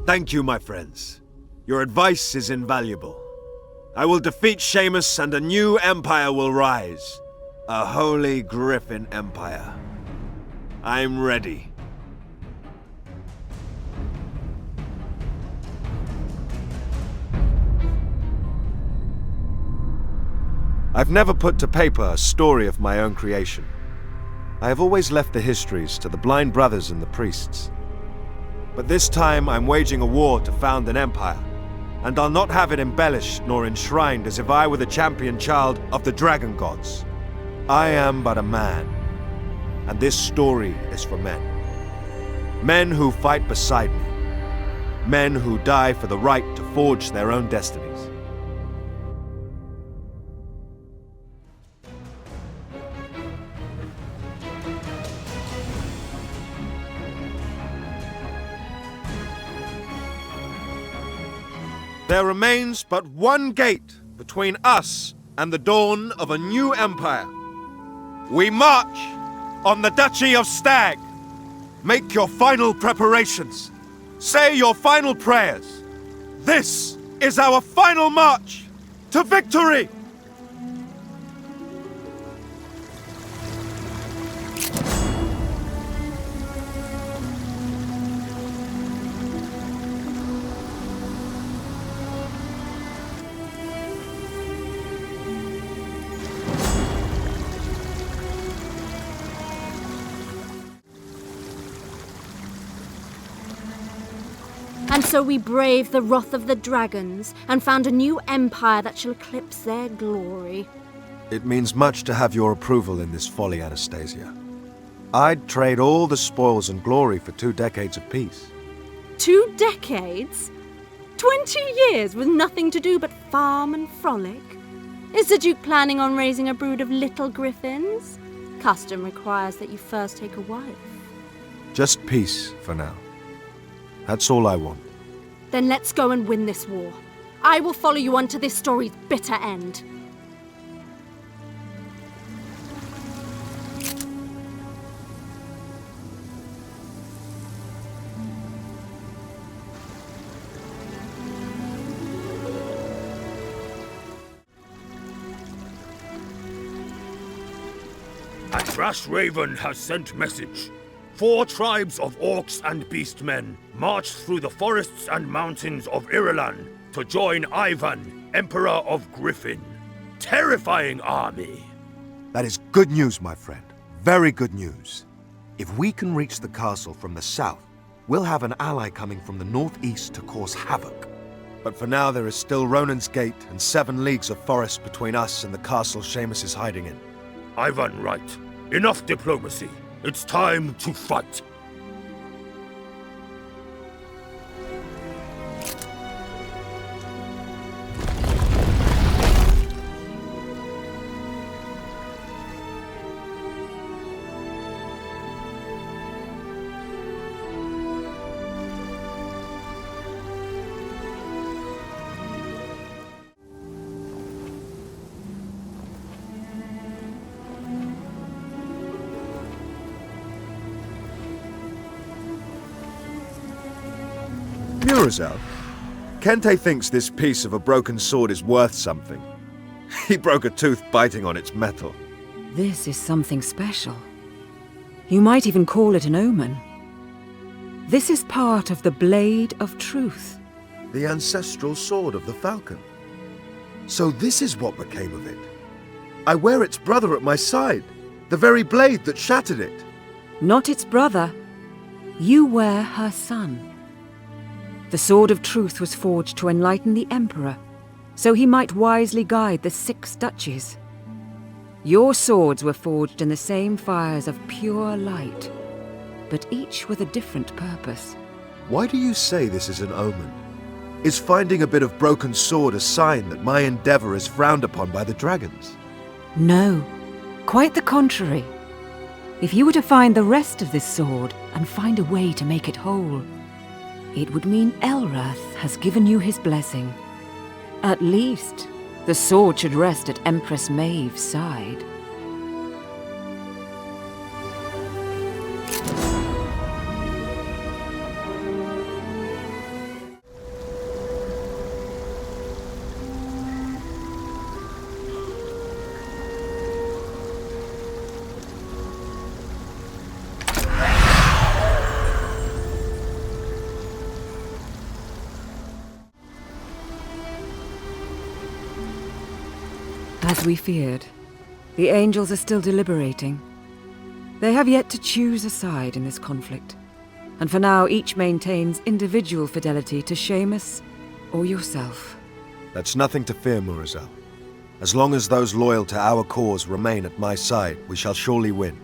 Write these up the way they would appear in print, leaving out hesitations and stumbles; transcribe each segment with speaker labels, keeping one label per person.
Speaker 1: Thank you, my friends. Your advice is invaluable. I will defeat Seamus and a new empire will rise. A holy Griffin empire. I'm ready. I've never put to paper a story of my own creation. I have always left the histories to the blind brothers and the priests. But this time I'm waging a war to found an empire, and I'll not have it embellished nor enshrined as if I were the champion child of the dragon gods. I am but a man, and this story is for men. Men who fight beside me. Men who die for the right to forge their own destinies. There remains but one gate between us and the dawn of a new empire. We march on the Duchy of Stag. Make your final preparations. Say your final prayers. This is our final march to victory!
Speaker 2: And so we braved the wrath of the dragons and found a new empire that shall eclipse their glory.
Speaker 1: It means much to have your approval in this folly, Anastasia. I'd trade all the spoils and glory for 2 decades of peace.
Speaker 2: 2 decades? 20 years with nothing to do but farm and frolic? Is the Duke planning on raising a brood of little griffins? Custom requires that you first take a wife.
Speaker 1: Just peace for now. That's all I want.
Speaker 2: Then let's go and win this war. I will follow you on to this story's bitter end.
Speaker 3: A Trash Raven has sent message. 4 tribes of orcs and beastmen march through the forests and mountains of Irulan to join Ivan, Emperor of Griffin. Terrifying army.
Speaker 1: That is good news, my friend. Very good news. If we can reach the castle from the south, we'll have an ally coming from the northeast to cause havoc. But for now, there is still Ronan's Gate and 7 leagues of forest between us and the castle Seamus is hiding in.
Speaker 3: Ivan, right. Enough diplomacy. It's time to fight.
Speaker 1: Murazel, Kente thinks this piece of a broken sword is worth something. He broke a tooth biting on its metal.
Speaker 4: This is something special. You might even call it an omen. This is part of the Blade of Truth.
Speaker 1: The ancestral sword of the Falcon. So this is what became of it. I wear its brother at my side, the very blade that shattered it.
Speaker 4: Not its brother. You wear her son. The Sword of Truth was forged to enlighten the Emperor, so he might wisely guide the 6 duchies. Your swords were forged in the same fires of pure light, but each with a different purpose.
Speaker 1: Why do you say this is an omen? Is finding a bit of broken sword a sign that my endeavor is frowned upon by the dragons?
Speaker 4: No, quite the contrary. If you were to find the rest of this sword and find a way to make it whole, it would mean Elrath has given you his blessing. At least, the sword should rest at Empress Maeve's side. As we feared, the angels are still deliberating. They have yet to choose a side in this conflict, and for now each maintains individual fidelity to Seamus or yourself.
Speaker 1: That's nothing to fear, Murizel. As long as those loyal to our cause remain at my side, we shall surely win.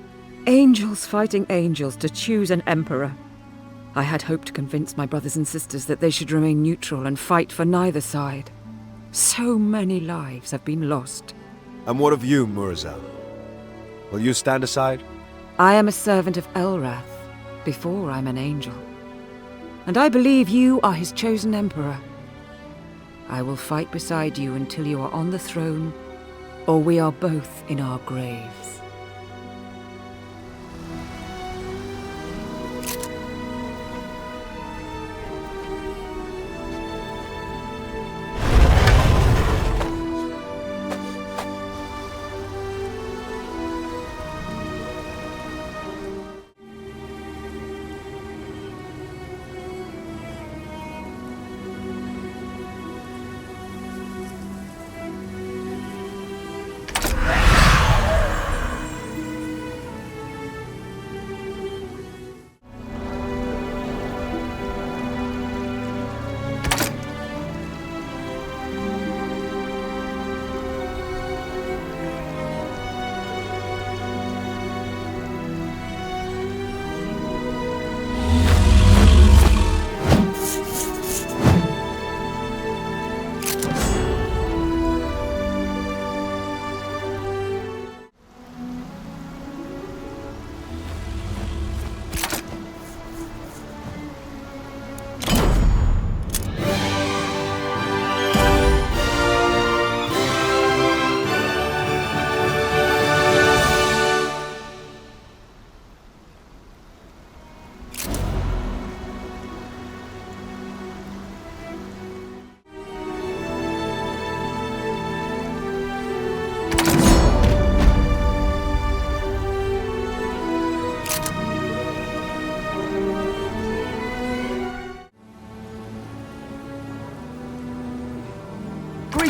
Speaker 4: Angels fighting angels to choose an emperor. I had hoped to convince my brothers and sisters that they should remain neutral and fight for neither side. So many lives have been lost.
Speaker 1: And what of you, Murizel? Will you stand aside?
Speaker 4: I am a servant of Elrath, before I'm an angel. And I believe you are his chosen emperor. I will fight beside you until you are on the throne, or we are both in our graves.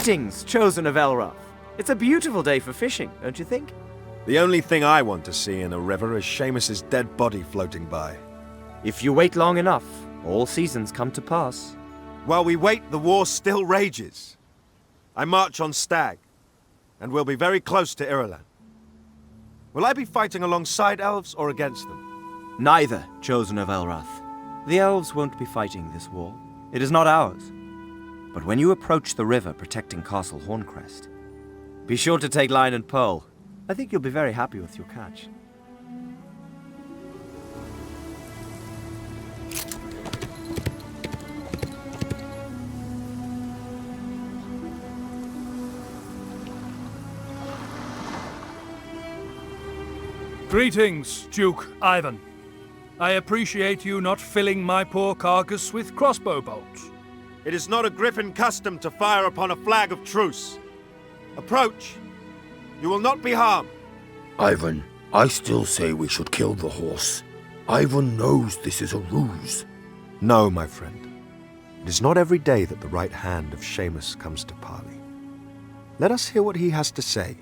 Speaker 5: Greetings, chosen of Elrath. It's a beautiful day for fishing, don't you think?
Speaker 1: The only thing I want to see in a river is Seamus's dead body floating by.
Speaker 5: If you wait long enough, all seasons come to pass.
Speaker 1: While we wait, the war still rages. I march on Stag, and we'll be very close to Irulan. Will I be fighting alongside elves or against them?
Speaker 5: Neither, chosen of Elrath. The elves won't be fighting this war. It is not ours. But when you approach the river protecting Castle Horncrest, be sure to take line and pole. I think you'll be very happy with your catch.
Speaker 6: Greetings, Duke Ivan. I appreciate you not filling my poor carcass with crossbow bolts.
Speaker 1: It is not a griffin custom to fire upon a flag of truce. Approach. You will not be harmed.
Speaker 3: Ivan, I still say we should kill the horse. Ivan knows this is a ruse.
Speaker 1: No, my friend. It is not every day that the right hand of Seamus comes to parley. Let us hear what he has to say.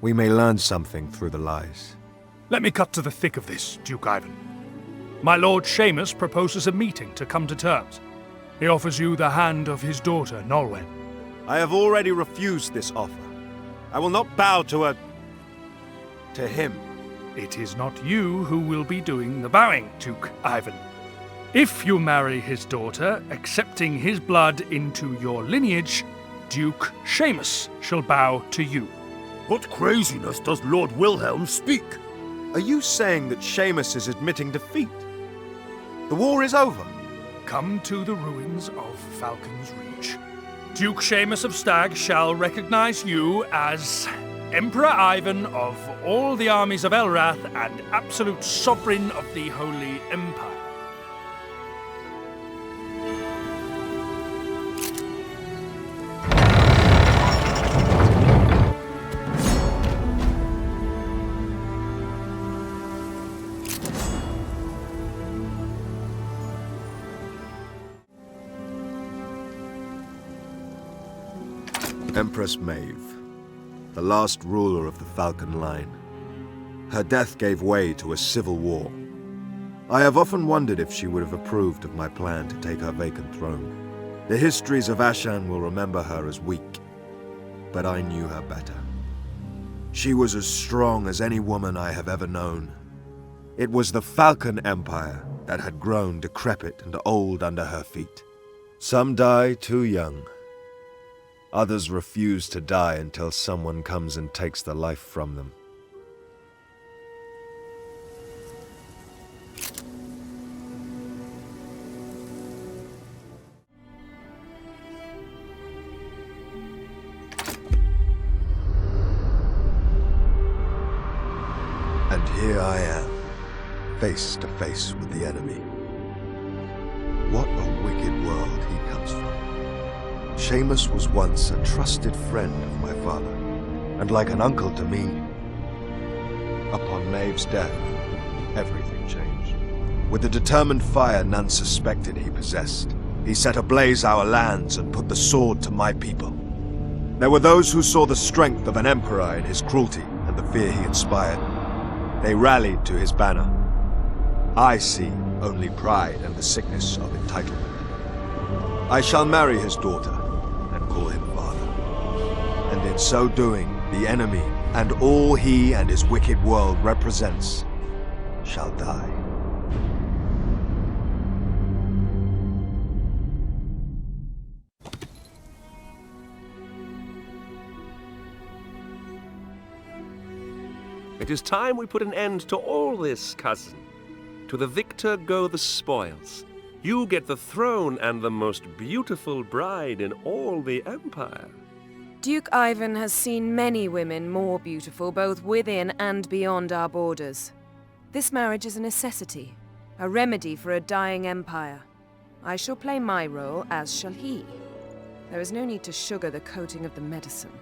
Speaker 1: We may learn something through the lies.
Speaker 6: Let me cut to the thick of this, Duke Ivan. My lord Seamus proposes a meeting to come to terms. He offers you the hand of his daughter, Nolwenn.
Speaker 1: I have already refused this offer. I will not bow to him.
Speaker 6: It is not you who will be doing the bowing, Duke Ivan. If you marry his daughter, accepting his blood into your lineage, Duke Seamus shall bow to you.
Speaker 3: What craziness does Lord Wilhelm speak?
Speaker 1: Are you saying that Seamus is admitting defeat? The war is over.
Speaker 6: Come to the ruins of Falcon's Reach. Duke Seamus of Stag shall recognize you as Emperor Ivan of all the armies of Elrath and absolute sovereign of the Holy Empire.
Speaker 1: Empress Maeve, the last ruler of the Falcon line. Her death gave way to a civil war. I have often wondered if she would have approved of my plan to take her vacant throne. The histories of Ashan will remember her as weak, but I knew her better. She was as strong as any woman I have ever known. It was the Falcon Empire that had grown decrepit and old under her feet. Some die too young. Others refuse to die until someone comes and takes the life from them. And here I am, face to face with the enemy. What a wicked world he comes from. Seamus was once a trusted friend of my father, and like an uncle to me. Upon Maeve's death, everything changed. With the determined fire none suspected he possessed, he set ablaze our lands and put the sword to my people. There were those who saw the strength of an emperor in his cruelty and the fear he inspired. They rallied to his banner. I see only pride and the sickness of entitlement. I shall marry his daughter and call him father. And in so doing, the enemy and all he and his wicked world represents shall die.
Speaker 7: It is time we put an end to all this, cousin. To the victor go the spoils. You get the throne and the most beautiful bride in all the Empire.
Speaker 8: Duke Ivan has seen many women more beautiful both within and beyond our borders. This marriage is a necessity, a remedy for a dying empire. I shall play my role, as shall he. There is no need to sugar the coating of the medicine.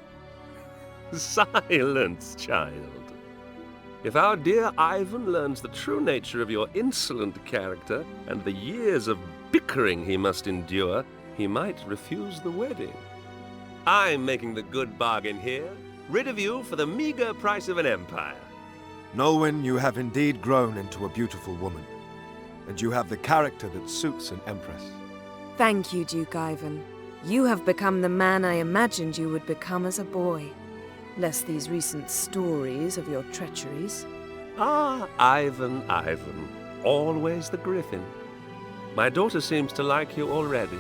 Speaker 7: Silence, child. If our dear Ivan learns the true nature of your insolent character and the years of bickering he must endure, he might refuse the wedding. I'm making the good bargain here, rid of you for the meager price of an empire.
Speaker 1: Nolwenn, you have indeed grown into a beautiful woman, and you have the character that suits an empress.
Speaker 8: Thank you, Duke Ivan. You have become the man I imagined you would become as a boy. Lest these recent stories of your treacheries.
Speaker 7: Ah, Ivan, always the griffin. My daughter seems to like you already.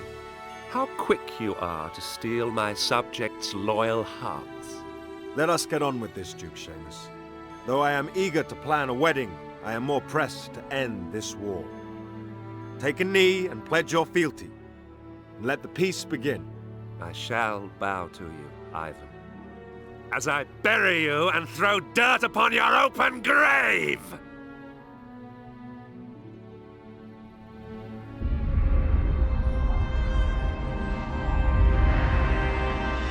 Speaker 7: How quick you are to steal my subjects' loyal hearts.
Speaker 1: Let us get on with this, Duke Seamus. Though I am eager to plan a wedding, I am more pressed to end this war. Take a knee and pledge your fealty, and let the peace begin.
Speaker 7: I shall bow to you, Ivan, as I bury you and throw dirt upon your open grave!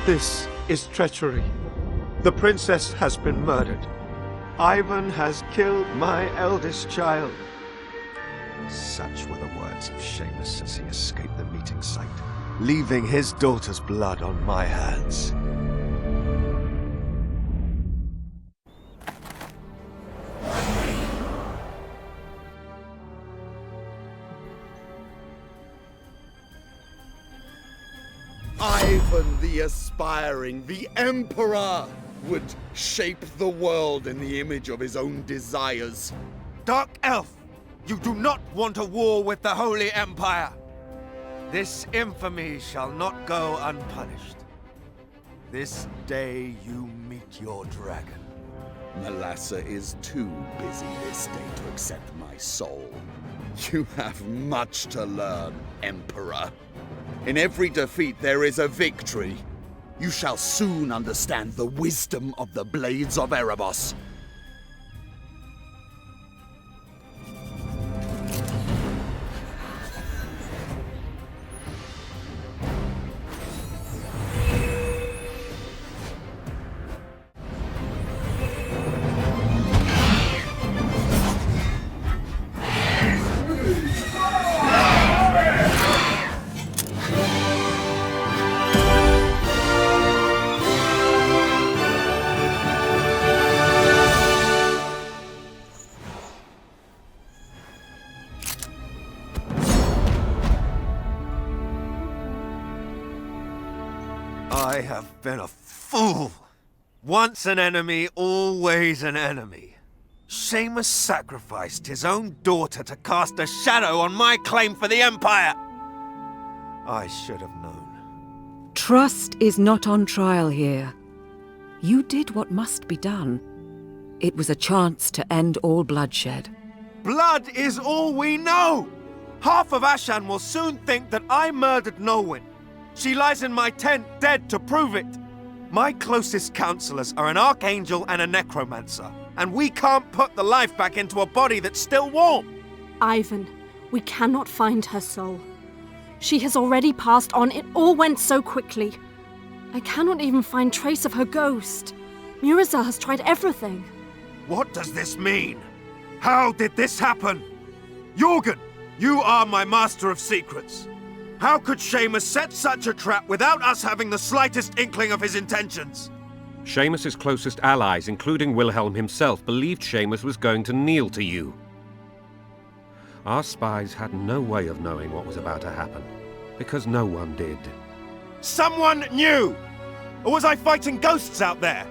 Speaker 9: This is treachery. The princess has been murdered. Ivan has killed my eldest child.
Speaker 1: Such were the words of Seamus as he escaped the meeting site, leaving his daughter's blood on my hands.
Speaker 10: Ivan the Aspiring, the Emperor, would shape the world in the image of his own desires.
Speaker 11: Dark Elf, you do not want a war with the Holy Empire. This infamy shall not go unpunished. This day you meet your dragon.
Speaker 10: Melassa is too busy this day to accept my soul. You have much to learn, Emperor. In every defeat there is a victory. You shall soon understand the wisdom of the Blades of Erebos.
Speaker 11: I have been a fool. Once an enemy, always an enemy. Seamus sacrificed his own daughter to cast a shadow on my claim for the Empire. I should have known.
Speaker 4: Trust is not on trial here. You did what must be done. It was a chance to end all bloodshed.
Speaker 11: Blood is all we know! Half of Ashan will soon think that I murdered Nolwenn. She lies in my tent, dead, to prove it. My closest counselors are an archangel and a necromancer, and we can't put the life back into a body that's still warm.
Speaker 2: Ivan, we cannot find her soul. She has already passed on. It all went so quickly. I cannot even find trace of her ghost. Muriza has tried everything.
Speaker 11: What does this mean? How did this happen? Jorgen, you are my master of secrets. How could Seamus set such a trap without us having the slightest inkling of his intentions?
Speaker 12: Seamus's closest allies, including Wilhelm himself, believed Seamus was going to kneel to you. Our spies had no way of knowing what was about to happen, because no one did.
Speaker 11: Someone knew! Or was I fighting ghosts out there?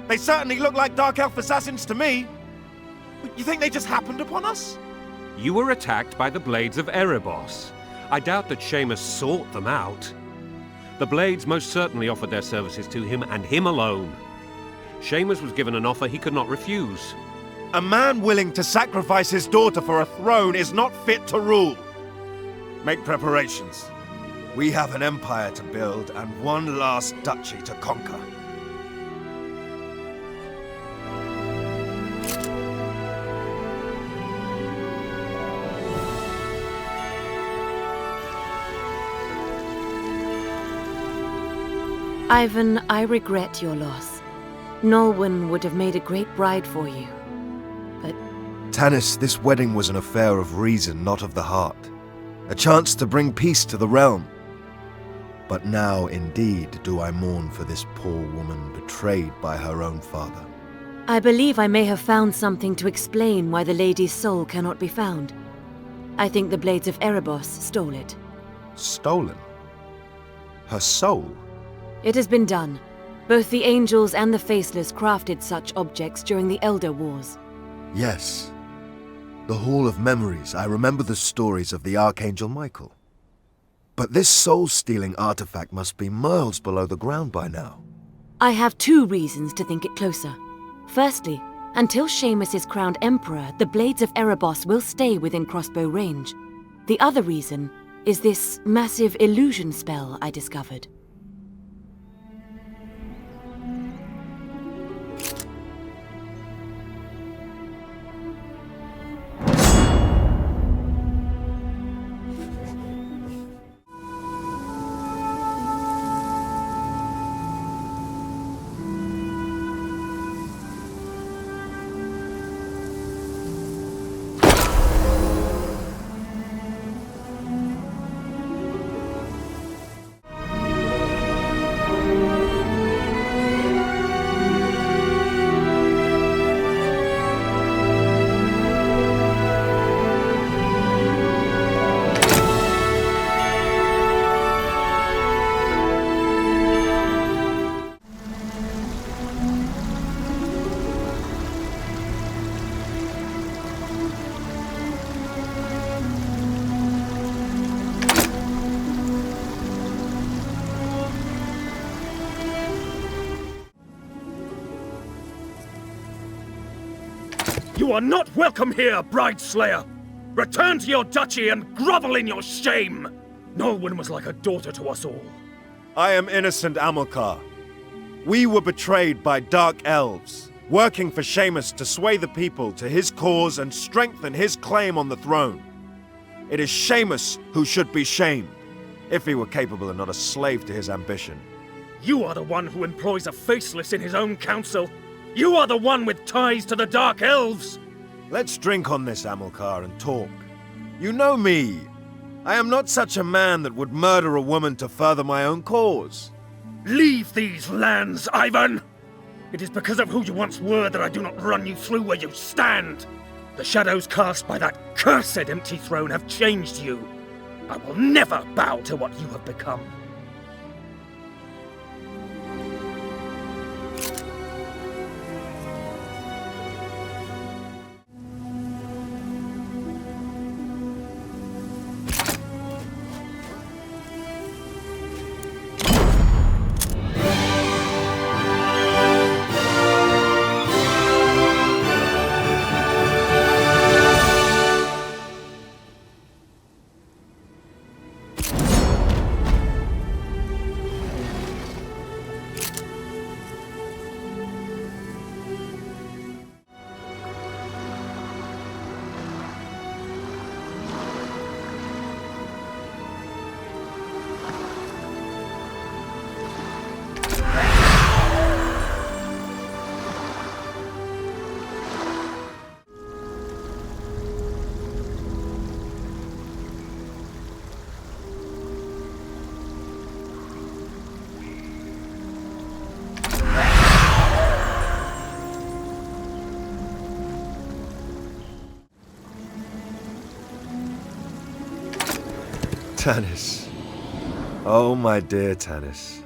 Speaker 11: They certainly look like Dark Elf assassins to me. You think they just happened upon us?
Speaker 12: You were attacked by the Blades of Erebos. I doubt that Seamus sought them out. The Blades most certainly offered their services to him, and him alone. Seamus was given an offer he could not refuse.
Speaker 11: A man willing to sacrifice his daughter for a throne is not fit to rule. Make preparations. We have an empire to build and one last duchy to conquer.
Speaker 8: Ivan, I regret your loss. Nolwenn would have made a great bride for you. But...
Speaker 1: Tanis, this wedding was an affair of reason, not of the heart. A chance to bring peace to the realm. But now, indeed, do I mourn for this poor woman betrayed by her own father.
Speaker 8: I believe I may have found something to explain why the lady's soul cannot be found. I think the Blades of Erebos stole it.
Speaker 1: Stolen? Her soul?
Speaker 8: It has been done. Both the Angels and the Faceless crafted such objects during the Elder Wars.
Speaker 1: Yes. The Hall of Memories. I remember the stories of the Archangel Michael. But this soul-stealing artifact must be miles below the ground by now.
Speaker 8: I have two reasons to think it closer. Firstly, until Seamus is crowned Emperor, the Blades of Erebos will stay within crossbow range. The other reason is this massive illusion spell I discovered.
Speaker 3: You are not welcome here, Bride Slayer! Return to your duchy and grovel in your shame! Nolwenn was like a daughter to us all.
Speaker 11: I am innocent, Amilcar. We were betrayed by Dark Elves, working for Seamus to sway the people to his cause and strengthen his claim on the throne. It is Seamus who should be shamed, if he were capable and not a slave to his ambition.
Speaker 3: You are the one who employs a Faceless in his own council. You are the one with ties to the Dark Elves!
Speaker 11: Let's drink on this, Amilcar, and talk. You know me. I am not such a man that would murder a woman to further my own cause.
Speaker 3: Leave these lands, Ivan! It is because of who you once were that I do not run you through where you stand. The shadows cast by that cursed empty throne have changed you. I will never bow to what you have become.
Speaker 1: Tanis. Oh, my dear Tanis.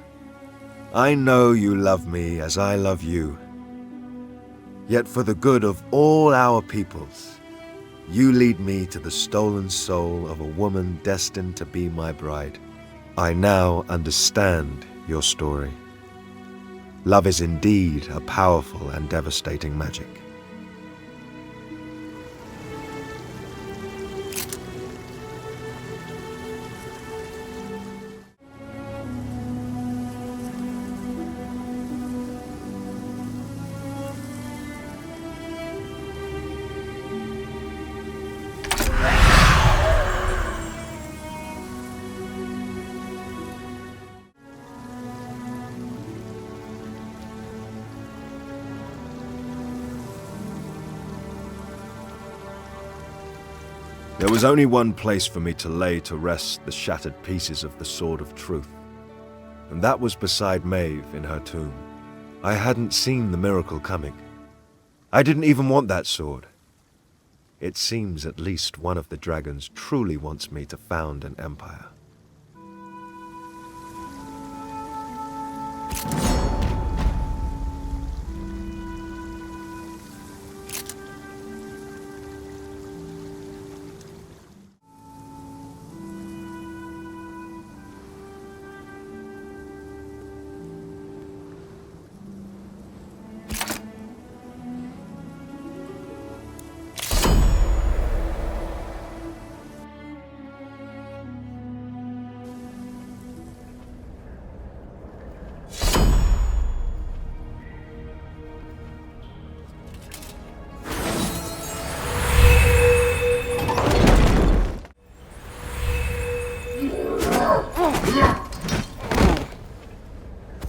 Speaker 1: I know you love me as I love you. Yet for the good of all our peoples, you lead me to the stolen soul of a woman destined to be my bride. I now understand your story. Love is indeed a powerful and devastating magic. There was only one place for me to lay to rest the shattered pieces of the Sword of Truth, and that was beside Maeve in her tomb. I hadn't seen the miracle coming. I didn't even want that sword. It seems at least one of the dragons truly wants me to found an empire.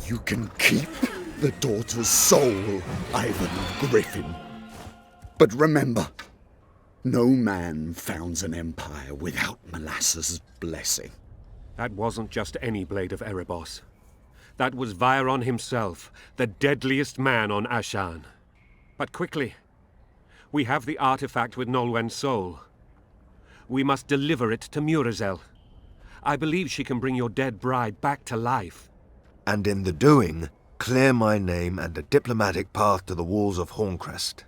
Speaker 10: You can keep the daughter's soul, Ivan Griffin. But remember, no man founds an empire without Melassa's blessing.
Speaker 12: That wasn't just any blade of Erebos. That was Viron himself, the deadliest man on Ashan. But quickly, we have the artifact with Nolwen's soul. We must deliver it to Murizel. I believe she can bring your dead bride back to life.
Speaker 1: And in the doing, clear my name and a diplomatic path to the walls of Horncrest.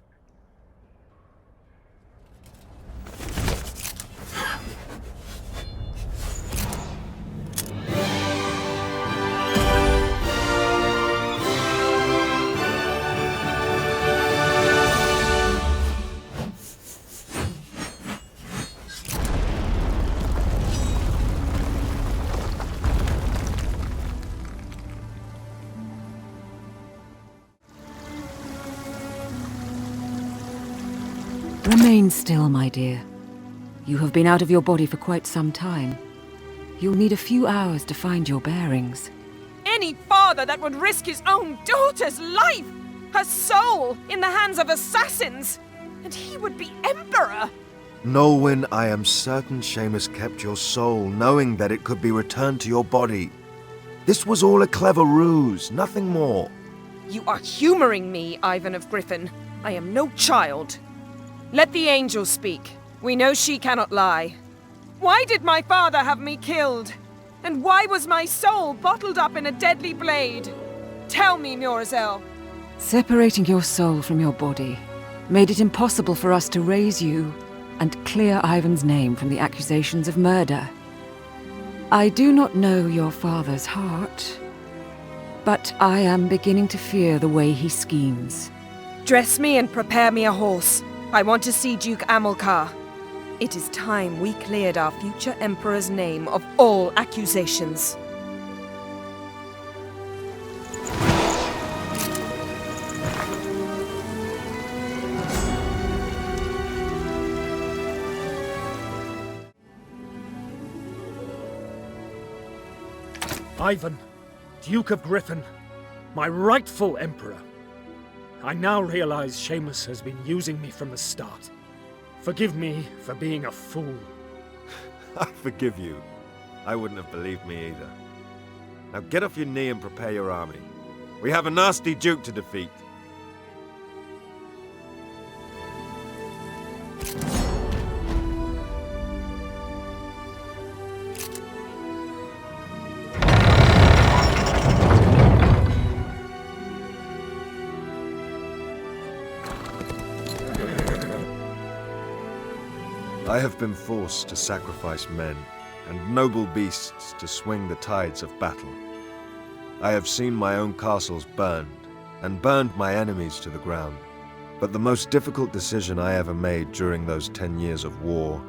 Speaker 4: Remain still, my dear. You have been out of your body for quite some time. You'll need a few hours to find your bearings.
Speaker 8: Any father that would risk his own daughter's life, her soul, in the hands of assassins, and he would be emperor.
Speaker 1: Nolwen, I am certain Seamus kept your soul, knowing that it could be returned to your body. This was all a clever ruse, nothing more.
Speaker 8: You are humoring me, Ivan of Griffin. I am no child. Let the angel speak. We know she cannot lie. Why did my father have me killed? And why was my soul bottled up in a deadly blade? Tell me, Murizel.
Speaker 4: Separating your soul from your body made it impossible for us to raise you and clear Ivan's name from the accusations of murder. I do not know your father's heart, but I am beginning to fear the way he schemes.
Speaker 8: Dress me and prepare me a horse. I want to see Duke Amilcar. It is time we cleared our future Emperor's name of all accusations.
Speaker 6: Ivan, Duke of Griffin, my rightful Emperor. I now realize Seamus has been using me from the start. Forgive me for being a fool.
Speaker 1: I forgive you. I wouldn't have believed me either. Now get off your knee and prepare your army. We have a nasty duke to defeat. I have been forced to sacrifice men and noble beasts to swing the tides of battle. I have seen my own castles burned, and burned my enemies to the ground. But the most difficult decision I ever made during those 10 years of war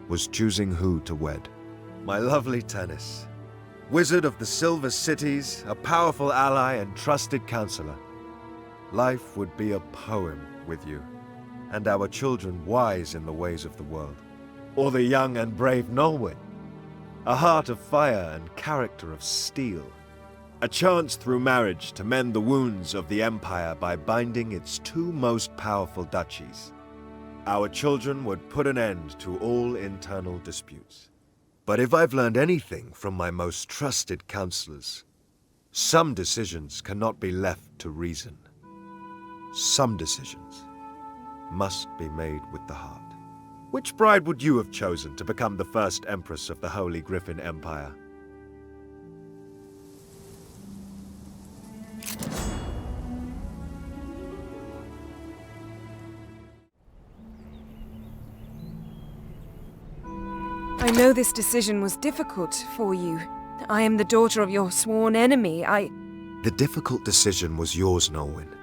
Speaker 1: was choosing who to wed. My lovely Tanis, wizard of the Silver Cities, a powerful ally and trusted counselor. Life would be a poem with you, and our children wise in the ways of the world. Or the young and brave Nolwenn, a heart of fire and character of steel. A chance through marriage to mend the wounds of the Empire by binding its two most powerful duchies. Our children would put an end to all internal disputes. But if I've learned anything from my most trusted counselors, some decisions cannot be left to reason. Some decisions must be made with the heart. Which bride would you have chosen to become the first Empress of the Holy Griffin Empire?
Speaker 8: I know this decision was difficult for you. I am the daughter of your sworn enemy.
Speaker 1: The difficult decision was yours, Nolwenn.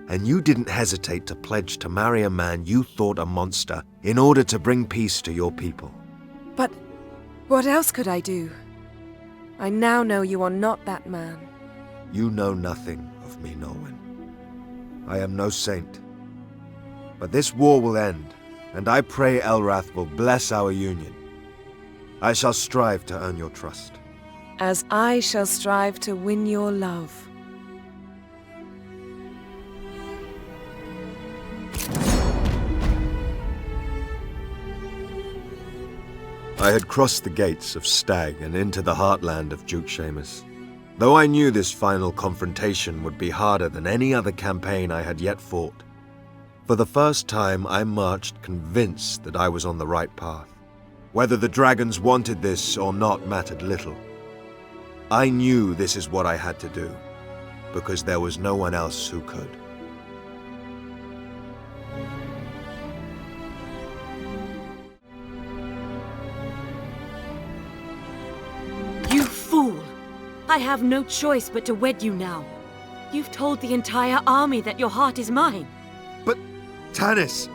Speaker 1: And you didn't hesitate to pledge to marry a man you thought a monster in order to bring peace to your people.
Speaker 8: But what else could I do? I now know you are not that man.
Speaker 1: You know nothing of me, Nolwenn. I am no saint. But this war will end, and I pray Elrath will bless our union. I shall strive to earn your trust.
Speaker 8: As I shall strive to win your love.
Speaker 1: I had crossed the gates of Stag and into the heartland of Duke Seamus. Though I knew this final confrontation would be harder than any other campaign I had yet fought, for the first time I marched convinced that I was on the right path. Whether the dragons wanted this or not mattered little. I knew this is what I had to do, because there was no one else who could.
Speaker 4: You fool! I have no choice but to wed you now. You've told the entire army that your heart is mine.
Speaker 1: But, Tanis,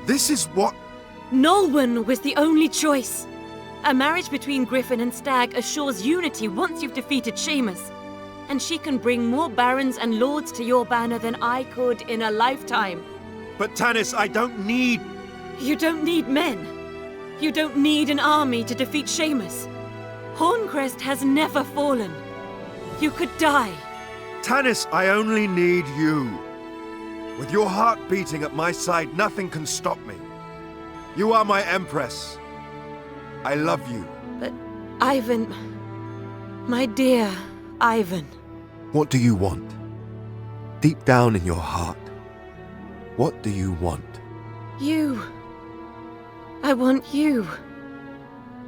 Speaker 1: this is what...
Speaker 4: Nolwenn was the only choice. A marriage between Griffin and Stag assures unity once you've defeated Seamus. And she can bring more barons and lords to your banner than I could in a lifetime.
Speaker 1: But Tanis, I don't need...
Speaker 4: You don't need men. You don't need an army to defeat Seamus. Horncrest has never fallen. You could die.
Speaker 1: Tanis, I only need you. With your heart beating at my side, nothing can stop me. You are my Empress. I love you.
Speaker 4: But, Ivan... My dear Ivan...
Speaker 1: What do you want? Deep down in your heart, what do you want?
Speaker 4: You... I want you.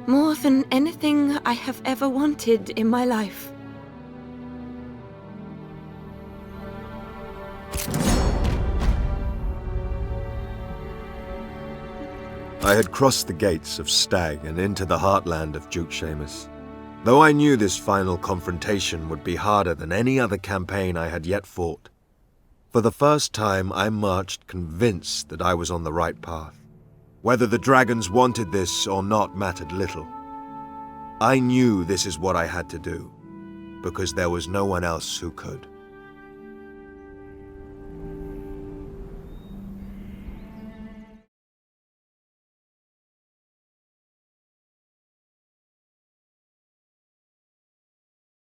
Speaker 4: More than anything I have ever wanted in my life.
Speaker 1: I had crossed the gates of Stag and into the heartland of Duke Seamus. Though I knew this final confrontation would be harder than any other campaign I had yet fought, for the first time I marched convinced that I was on the right path. Whether the dragons wanted this or not mattered little. I knew this is what I had to do, because there was no one else who could.